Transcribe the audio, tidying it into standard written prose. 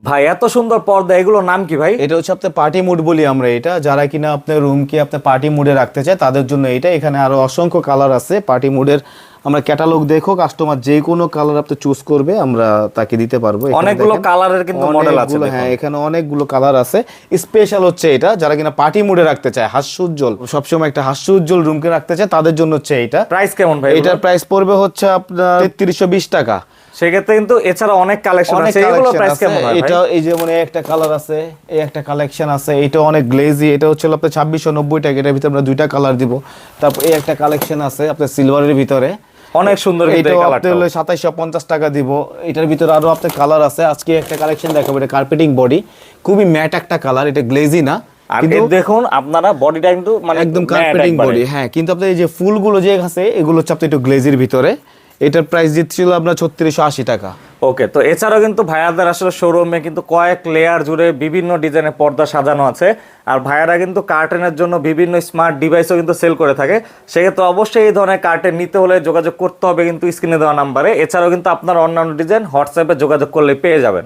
ভাই এত সুন্দর পর্দা, এগুলোর নাম কি ভাই? এটা হচ্ছে আপনার পার্টি মুড বলি আমরা এটা, যারা কিনা আপনার রুমকে আপনার পার্টি মুডে রাখতে চায় তাদের জন্য এটা। এখানে আরো অসংখ্য কালার আছে পার্টি মুডের। আমরা ক্যাটালগ দেখো, কাস্টমার যে কোনো কালার আপনি চুজ করবে আমরা তাকে দিতে পারবো। অনেকগুলো কালারের কিন্তু মডেল আছে। হ্যাঁ, এখানে অনেকগুলো কালার আছে। স্পেশাল হচ্ছে এটা, যারা কিনা পার্টি মুডে রাখতে চায়, হাস্যোজ্জ্বল, সবসময় একটা হাস্যোজ্জ্বল রুমকে রাখতে চায় তাদের জন্য হচ্ছে এটা। প্রাইস কেমন ভাই? এটার প্রাইস পড়বে হচ্ছে আপনার 3320 টাকা। সেক্ষেত্রে কিন্তু এছাড়া অনেক কালেকশন আছে। এগুলো প্রাইস কেমন হয় ভাই? এটা এই যেমন একটা কালার আছে, এই একটা কালেকশন আছে, এটা অনেক গ্লেজি, এটা হচ্ছে আপনার 2690 টাকা। এটার ভিতরে আমরা দুইটা কালার দিব। তারপর এই একটা কালেকশন আছে আপনার সিলভারের ভিতরে, অনেক সুন্দর। এটা আপনি হলো 2750 টাকা দিব। এটার ভিতরে আরো আপনার কালার আছে। আজকে একটা কালেকশন দেখাবো, এটা কার্পেটিং বডি, খুবই ম্যাট একটা কালার, এটা গ্লেজি না। কিন্তু দেখুন আপনারা বডিটা কিন্তু মানে একদম কার্পেটিং বডি। হ্যাঁ, কিন্তু আপনার এই যে ফুলগুলো যে আছে এগুলো হচ্ছে আপনার একটু গ্লেজির ভিতরে। এটার প্রাইস দিচ্ছিল আপনার 3680 টাকা। ওকে, তো এছাড়াও কিন্তু ভাইয়াদের আসলে শোরুমে কিন্তু কয়েক লেয়ার জুড়ে বিভিন্ন ডিজাইনের পর্দা সাজানো আছে। আর ভাইয়ারা কিন্তু কার্টেনের জন্য বিভিন্ন স্মার্ট ডিভাইসও কিন্তু সেল করে থাকে। সেক্ষেত্রে অবশ্যই এই ধরনের কার্টেন নিতে হলে যোগাযোগ করতে হবে কিন্তু স্ক্রিনে দেওয়া নাম্বারে। এছাড়াও কিন্তু আপনার অন্যান্য ডিজাইন হোয়াটসঅ্যাপে যোগাযোগ করলে পেয়ে যাবেন।